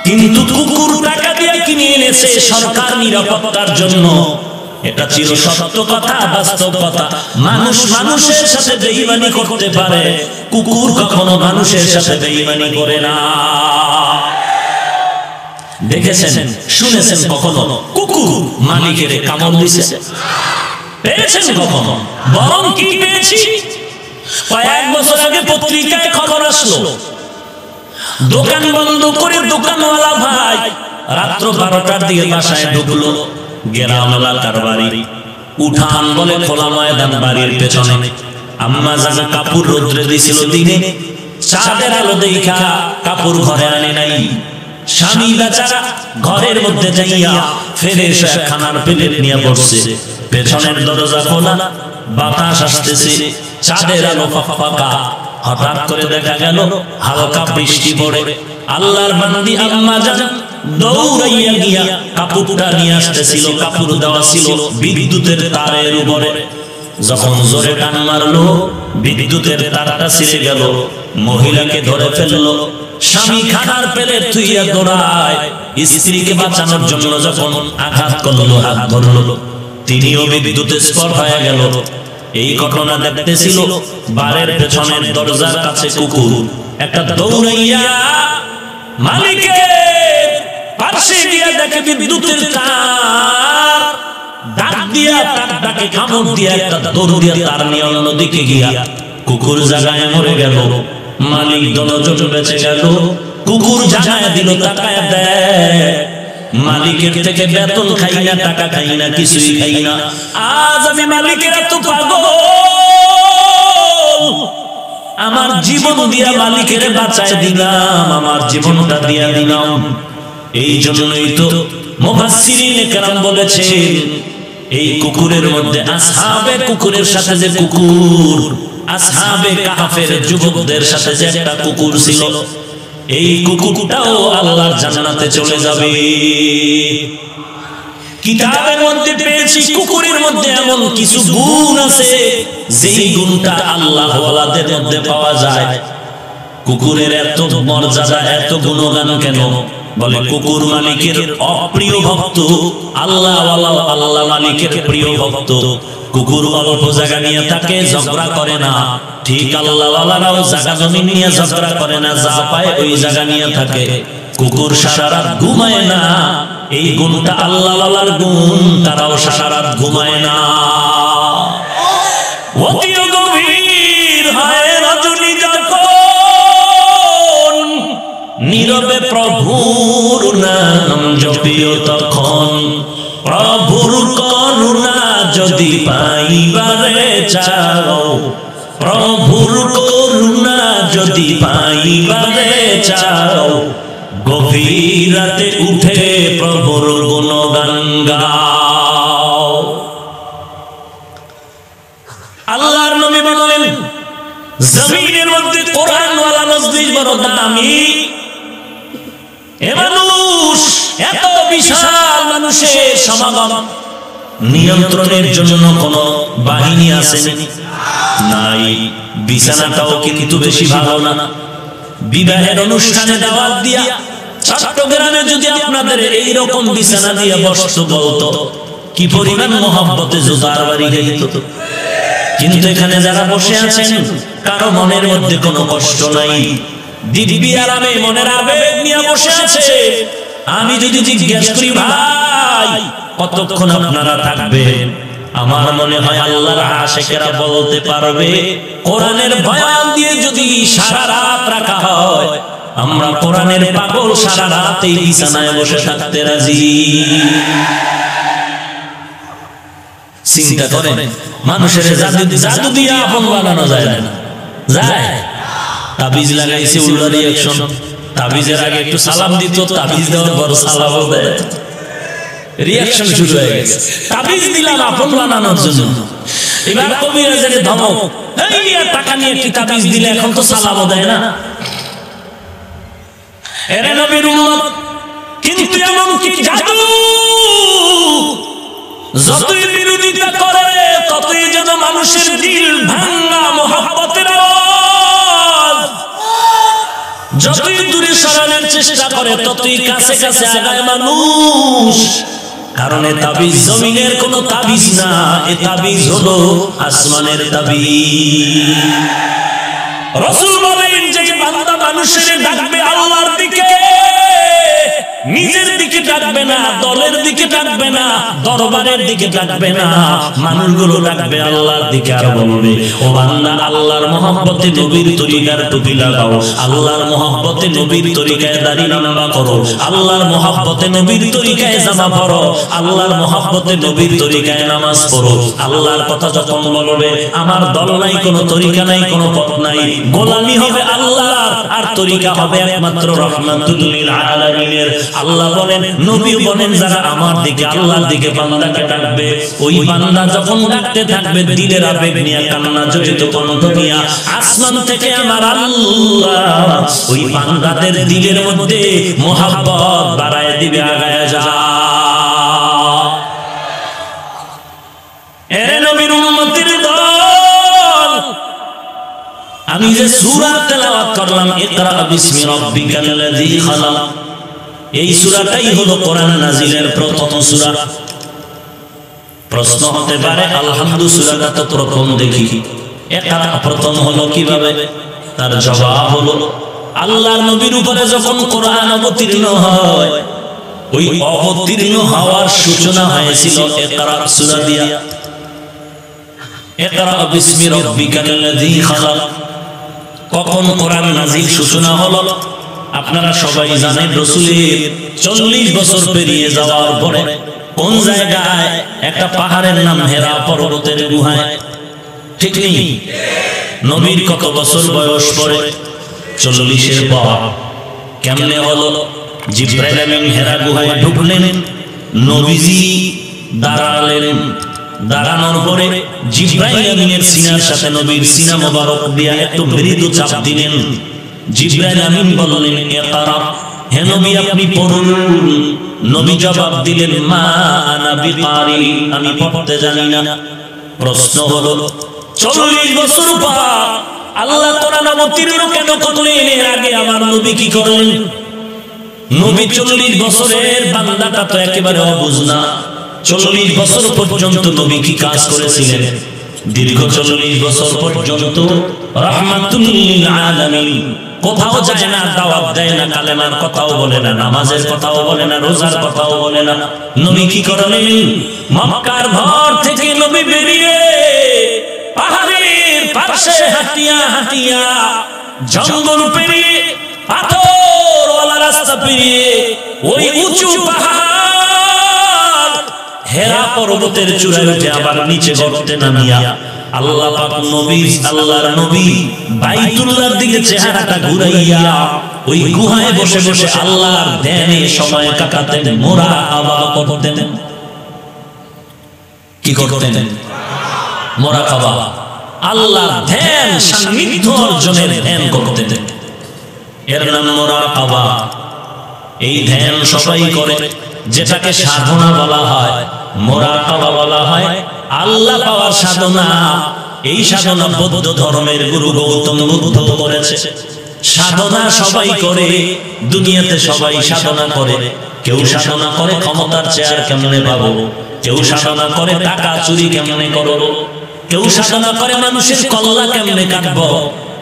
কিন্তু কুকুর টাকা দিয়ে কিনে এনেছে সরকার নিরাপত্তার জন্য। এটা চির সত্য কথা, বাস্তব কথা। মানুষ মানুষের সাথে বেঈমানি করতে পারে, কুকুর কখনো মানুষের সাথে বেঈমানি করে না। দেখেছেন শুনেছেন কখনো কুকুর মালিকের কামড় দিয়েছে? পেয়েছেন কখনো? বরং কি পেয়েছি, কয়েক বছর আগে পত্রিকায় খবর আসলো, দোকান বন্ধ করে দোকানওয়ালা ভাই রাত্র 12টার দিকে বাসায় ঢুকলো। গ্রাম এলাকার বাড়ি, উঠান বলে খোলা ময়দান, বাড়ির পেছনে আম্মা জানা কাপড় রোদ্রে দিছিল দিনে, চাঁদের আলো দেখা কাপড় ঘরে আনে নাই। স্বামী বেচারা ঘরের মধ্যে যাইয়া ফ্রেশ খানার প্লেট নিয়ে বসছে, পেছনের দরজা খোলা, বাতাস আসতেছে, চাঁদের আলো ফাঁকা। হঠাৎ করে দেখা গেল হালকা বৃষ্টি পড়ে। আল্লাহর বান্দি আম্মা জান দৌড়াইয়া গিয়া কাপড়টা নিয়ে আসতেছিল, কাপড় দেওয়া ছিল বিদ্যুতের তারের উপরে। যখন জোরে টান মারলো, বিদ্যুতের তারটা ছিঁড়ে গেল, মহিলাকে ধরে ফেললো। স্বামী খানার প্লেট থুইয়া দৌড়ায়, স্ত্রীকে বাঁচানোর জন্য যখন আঘাত করলো, হাত ধরলো, তিনিও বিদ্যুতের স্পর্শ হয়ে গেল। এই ঘটনা দেখতেছিল বাড়ির পেছনের দরজার কাছে কুকুর। একটা দৌড়াইয়া মালিকের পাশে গিয়া দেখে বিদ্যুতের তার, ডাক দিয়া তারটাকে কামড় দিয়া একটা দৌড় দিয়া তার নিয়ে অন্যদিকে গিয়া কুকুর জায়গায় মরে গেল। মালিক দনজন বেঁচে গেল, কুকুর জানায় দিল, তাকায় দেয় মালিকের থেকে বেতন খাই না, টাকা খাই না, কিছুই খাই না। আজ আমি মালিকের এত পাগল, আমার জীবন দিয়া মালিকের বাঁচায় দিলাম, আমার জীবনটা দিয়া দিলাম। এই জন্যই তো মুফাসসিরিনে কেরাম বলেছেন, এই কুকুরের মধ্যে আসহাবে কুকুরের সাথে যে কুকুর, আসহাবে কাহফের যুবকদের সাথে যে একটা কুকুর ছিল, এই কুকুরটাও আল্লাহর জান্নাতে চলে যাবে। কিতাবের মধ্যে পেয়েছি কুকুরের মধ্যে এমন কিছু গুণ আছে যেই গুণটা আল্লাহ ওয়ালাদের মধ্যে পাওয়া যায়। কুকুরের এত মর্যাদা, এত গুণগান কেন? বলে কুকুর মালিকের অপ্রিয় ভক্ত, আল্লাহ ওয়ালা আল্লাহ মালিকের প্রিয় ভক্ত। কুকুর অল্প জায়গা নিয়ে তাকে ঝগড়া করে না, ঠিক আল্লাহ ওয়ালারাও জায়গা জমি নিয়ে ঝগড়া করে না, যা পায় ওই জায়গা নিয়ে থাকে। কুকুর সারা রাত ঘুমায় না, এই গুণটা আল্লাহ ওয়ালার গুণ, তারাও সারা রাত ঘুমায় না। অতি গভীর হয় রজনী যখন, নীরবে প্রভুর নাম জপিও তখন। প্রভুর করুণা যদি পাইবারে চাও, প্রভুর করুণা যদি পাইবারে চাও, গভীর রাতে উঠে প্রভুর গুণগান গাও। আল্লাহর নবী বলেন, জমিনের মধ্যে কোরআনওয়ালা মজলিস বড় দামি। এ মানুষ, এত বিশাল মানুষের সমাগম, নিয়ন্ত্রণের জন্য কোন বাহিনী আছে নাই। বিছানাটাও কিন্তু বেশি ভালো না। বিবাহের অনুষ্ঠানে দাওয়াত দিয়া চট্টগ্রামে যদি আপনাদের এইরকম বিছানা দিয়ে বসতো, বলতো কি পরিমাণ মহব্বতে জোতার বাড়ি গাইত। কিন্তু এখানে যারা বসে আছেন, কারো মনের মধ্যে কোনো কষ্ট নাই, দিব্যি আরামে মনের আবেগ নিয়ে বসে আছে। আমি যদি জিজ্ঞেস করি, ভাই কতক্ষণ আপনারা থাকবেন, আমার মনে হয় আল্লাহর আশিকেরা বলতে পারবে, কোরআনের বয়ান দিয়ে যদি সারা রাত রাখা হয়, আমরা কোরআনের পাগল সারা রাত এই বিছানায় বসে থাকতে রাজি। চিন্তা করেন, মানুষের জাদু দিয়ে আপন বানানো যায় না? যায়। তাবিজ লাগাইছে, উল্টা রিঅ্যাকশন। তাবিজের আগে একটু সালাম দিত, তাবিজ দেওয়ার পর সালামও দেয়, রিঅ্যাকশন শুরু হয়ে গেছে। তাবিজ দিলাম আপন বানানোর জন্য, এবার কবিরাজের ধমক, এই টাকা নিয়ে কি তাবিজ দিলে এখন তো সালামও দেয় না। এরা নবীর উম্মত, কিন্তু এমন কি জাদু, যতই বিরোধিতা করে ততই যেন মানুষের দিল ভাঙা মহব্বতের আওয়াজ যতই দূরে সরানোর চেষ্টা করে ততই কাছে কাছে আগায় মানুষ। কারণ এ তাবিজ জমিনের কোন তাবিজ না, এ তাবিজ হলো আসমানের তাবিজ। রাসূল বলেন যে বান্দা মানুষের ডাকবে আল্লাহর দিকে, নিজের দিকে ডাকবে না, দলের দিকে ডাকবে না, দরবারের দিকে ডাকবে না, মানুষগুলো ডাকবে আল্লাহর দিকে। আর বলবে, ও বান্দা আল্লাহর মহব্বতে নবীর তরিকার টুপি লাগাও, আল্লাহর মহব্বতে নবীর তরিকায় দাড়ি লম্বা করো, আল্লাহর মহব্বতে নবীর তরিকায় জামা পরো, আল্লাহর মহব্বতে নবীর তরিকায় নামাজ পড়ো। আল্লাহর কথা যখন বলবে, আমার দল নাই, কোনো তরিকা নাই, কোনো পথ নাই, গোলামি হবে আল্লাহর, আর তরিকা হবে একমাত্র রাহমাতুল লিল আলামিনের। আল্লাহ বলেন, নবী বলেন, যারা আমার দিকে আল্লাহর দিকে বান্দাকে ডাকবে, ওই বান্দা যখন ডাকতে থাকবে দিলের আবেগ নিয়ে, কান্না জড়িত কণ্ঠ নিয়ে, আসমান থেকে আমার আল্লাহ ওই বান্দাদের দিলের মধ্যে মোহাব্বত বাড়ায় দিবে, আগায় যা। এ নবীর উম্মতের দল, আমি যে সূরা তেলাওয়াত করলাম, ইকরা বিসমি রাব্বিকাল্লাযী খালাক, এই সূরাটাই হলো কোরআন নাজিলের প্রথম সূরা। প্রশ্ন হতে পারে, আলহামদু সূরাটা তো প্রথম দেখি, ইকরা প্রথম হলো কিভাবে? তার জবাব হলো, আল্লাহর নবীর উপরে যখন কোরআন অবতীর্ণ হয়, ওই অবতীর্ণ হওয়ার সূচনা হয়েছিল ইকরা সূরা দিয়া। ইকরা বিসমি রাব্বিকাল্লাযী খালাক। কখন কোরআন নাজিল সূচনা হলো? আপনারা সবাই জানেন, রাসূলের 40 বছর পেরিয়ে যাওয়ার পরে কোন জায়গায় একটা পাহাড়ের নাম হেরা পর্বতের গুহায়, ঠিক নেই? নবীর কত বছর বয়স পরে? 40-এর পর। কেমনে হলো? জিবরাইল আমিন হেরা গুহায় ঢুকলেন, নবীজি দাঁড়ালেন, দাঁড়ানোর পরে জিবরাইল আমিনের সিনার সাথে নবীর সিনা মোবারক দিয়া একটু মৃদু চাপ দিলেন। জিবরাইল আমিন বললেন, ইকরা, হে নবী আপনি পড়ুন। নবী জবাব দিলেন, মা আনা বিকারি, আমি পড়তে জানি না। প্রশ্ন হলো, 40 বছর পর আল্লাহ কোরআন অবতীর্ণ কেন করলেন? এর আগে আমার নবী কি করলেন? নবী 40 বছরের বান্দাটা তো একেবারে অবুঝ না। 40 বছর পর্যন্ত নবী কি কাজ করেছিলেন? দীর্ঘ 40 বছর পর্যন্ত রাহমাতুল লিল আলামিন, কোথাও যায় না, দাওয়াত দেয় না, কালেমার কথাও বলে না, নামাজের কথাও বলে না, রোজার কথাও বলে না। নবী কি করলেন? মক্কার ঘর থেকে নবী বেরিয়ে পাহাড়ের পাশে হাঁটিয়া হাঁটিয়া, জঙ্গল পেরিয়ে, পাথরওয়ালা রাস্তা পেরিয়ে, ওই উঁচু পাহাড় হেরা পর্বতের চূড়ায় উঠে আবার নিচে গর্তে নামিয়া আল্লাহ পাক নবী, আল্লাহর নবী বাইতুল্লাহর দিকে চেহারাটা ঘুরাইয়া ওই গুহায় বসে বসে আল্লাহর ধ্যানে সময় কাটাতেন, মুরাকাবা করতেন। কি করতেন? মুরাকাবা, আল্লাহর ধ্যান, সান্নিধ্য অর্জনের ধ্যান করতেন। এর নাম মুরাকাবা। এই ধ্যান সবাই করে, যেটাকে সাধনা বলা হয়, মুরাকাবা বলা হয় আল্লাহ পাওয়ার সাধনা। এই সাধনা বৌদ্ধ ধর্মের গুরু গৌতম বুদ্ধ করেছে। সাধনা সবাই করে, দুনিয়াতে সবাই সাধনা করে। কেউ সাধনা করে ক্ষমতার চেয়ার কেমনে পাবো, কেউ সাধনা করে টাকা চুরি কেমনে করবো, কেউ সাধনা করে মানুষের কল্লা কেমনে কাটবো,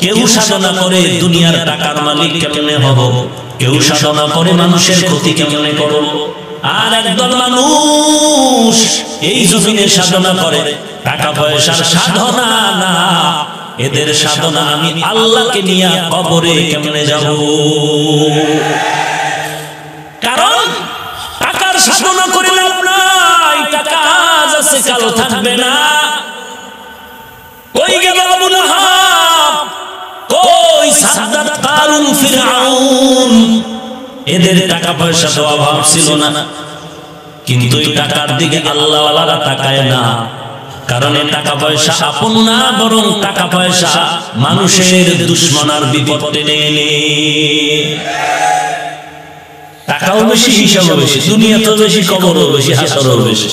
কেউ সাধনা করে দুনিয়ার টাকার মালিক কেমনে হব, কেউ সাধনা করে মানুষের ক্ষতি কেমনে করবো। আর একদল মানুষ এই জমিনে সাধনা করে, টাকা পয়সার সাধনা না, এদের সাধনা আমি আল্লাহকে নিয়ে কবরে কেমনে যাব। কারণ টাকার সাধনা করে লাভ নাই, টাকা আজ আছে কাল থাকবে না। কই গেল আবু লাহাব, কই সাদ্দাত, কারুন, ফিরআউন? এদের টাকা পয়সা তো অভাব ছিল না, কিন্তু এই টাকার দিকে আল্লাহওয়ালারা তাকায় না। কারণ এই টাকা পয়সা আপন না, বরং টাকা পয়সা মানুষের দুশমন আর বিপদ টেনে এনে। টাকাও বেশি, হিসাবও বেশি, দুনিয়া তো বেশি, কবরও বেশি, হাসরও বেশি।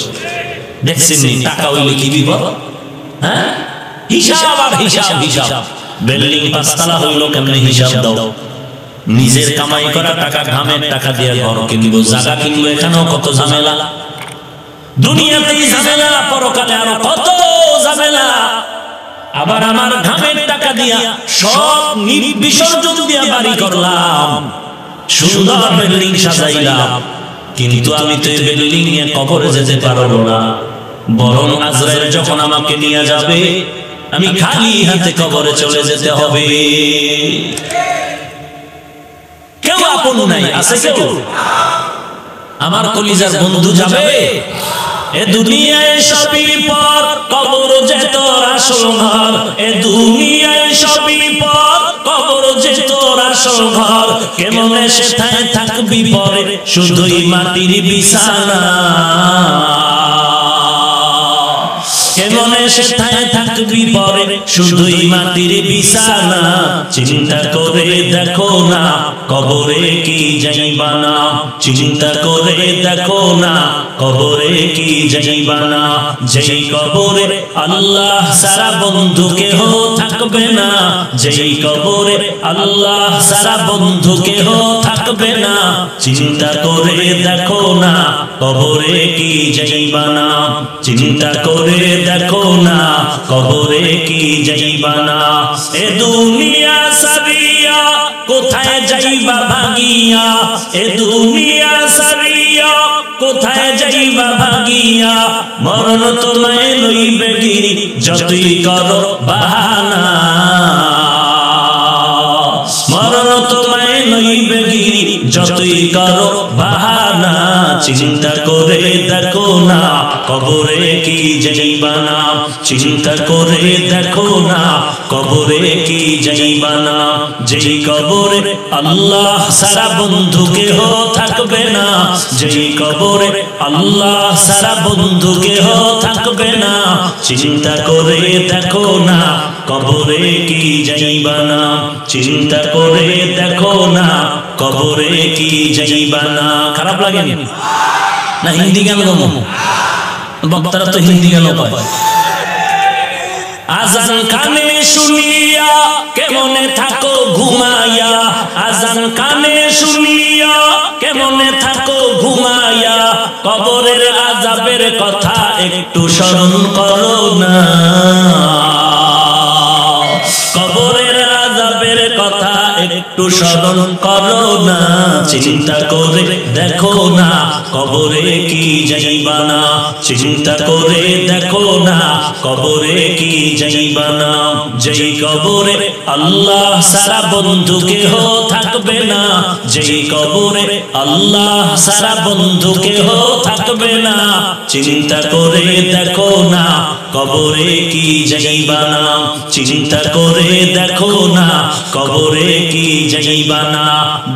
দেখছেন টাকা হইলে কি বিপদ? হ্যাঁ, হিসাব আর হিসাব, হিসাব। বিল্ডিং 5 তলা হইলো কেমনে হিসাব দাও। নিজের কামাই করা টাকা, ঘামের টাকা দিয়ে ঘর কিনবো, জায়গা কিনবো, এখানেও কত ঝামেলা। দুনিয়াতেই ঝামেলা, পরকালে আরো কত ঝামেলা। আবার আমার ঘামের টাকা দিয়া সব বিসর্জন দিয়া বাড়ি করলাম, সুন্দর বিল্ডিং সাজাইলাম, কিন্তু আমি তো এই বিল্ডিং নিয়ে কবরে যেতে পারবো না। বরং আজরাইল যখন আমাকে নিয়ে যাবে, আমি খালি হাতে কবরে চলে যেতে হবে। কেউ আপন নাই, আছে কেউ? আমার কলিজার বন্ধু যাবে? এ দুনিয়ায় সবই পর, কবর যে তোর আসল ঘর। এ দুনিয়ায় সবই পর, কবর যে তোর আসল ঘর। কেমনে সেথায় থাকবি পরে, শুধুই মাটির বিছানা। কেমনে সেথায় থাকবি পরে, শুধুই মাটির বিছানা। চিন্তা করে দেখো না, কবরে কি যাইবা না। চিন্তা করে দেখো না, কবরে কি যাইবা না। যেই কবরে আল্লাহ সারা বন্ধু কেহ থাকবে না। যেই কবরে আল্লাহ সারা বন্ধু কেহ থাকবে না। চিন্তা করে দেখো না, কবরে কি যাইবা না। চিন্তা করে দেখো না, কবরে কি যাইবা না। এ দুনিয়া সারিয়া কোথায় যাইবা ভাগিয়া। এ দুনিয়া সারিয়া কোথায় যাইবা ভাগিয়া। মরণ তোমায় লইবে গিরি, যতই করো বাহানা। মরণ তোমায় লইবে গিরি, যতই করো বাহানা। চিন্তা করে দেখো না, কবরে কি যাইবা না। চিন্তা করে দেখো না, কবরে কি যাইবা না। যেই কবরে আল্লাহ সারা বন্ধু কেহ থাকবে না। যেই কবরে আল্লাহ সারা বন্ধু কেহ থাকবে না। চিন্তা করে দেখো না, কবরে কি যাইবা না। চিন্তা করে দেখো না, কবরে কি যাইবা না। খারাপ লাগে না? হিন্দি গান গাবো, বক্তারা তো হিন্দি গান পায়। আজান কানে শুনিয়া কেমনে থাকো ঘুমাইয়া। আজান কানে শুনিয়া কেমনে থাকো ঘুমাইয়া। কবরের আযাবের কথা একটু স্মরণ করো না। কবরের আযাবের কথা একটু স্মরণ করো না। চিন্তা করে দেখো না, কবরে কি যাইবা না। চিন্তা করে দেখো না, কবরে কি যাইবা না। যেই কবরে আল্লাহ সারা বন্ধু কেহ থাকবে না। যেই কবরে আল্লাহ সারা বন্ধু কেহ থাকবে না। চিন্তা করে দেখো না, কবরে কি যাইবা না। চিন্তা করে দেখো না, কবরে কি যাইবা না।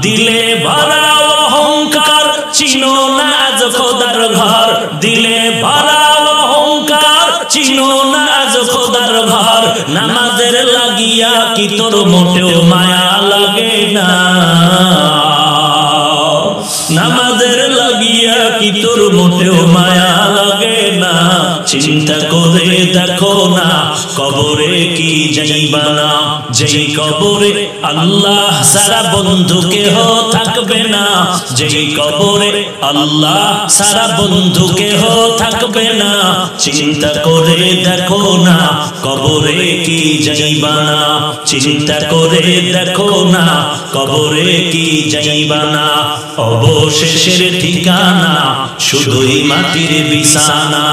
দিলে ভরা অহংকার, চিনো না আজ খোদার ঘর। দিলে ভরা অহংকার, চিনো না আজ খোদার ঘর। নামাজের লাগিয়া কি তোর মোটেও মায়া লাগে না। নামাজের লাগিয়া কি তোর মোটেও মায়া লাগে না। চিন্তা করে দেখো না, কবরে কি যাইবা না। যেই কবরে আল্লাহ সারা বন্ধু কেহ থাকবে না। যেই কবরে আল্লাহ সারা বন্ধু কেহ থাকবে না। চিন্তা করে দেখো না, কবরে কি যাইবা না। চিন্তা করে দেখো না, কবরে কি যাইবা না। অবশেষের ঠিকানা শুধুই মাটির বিছানা।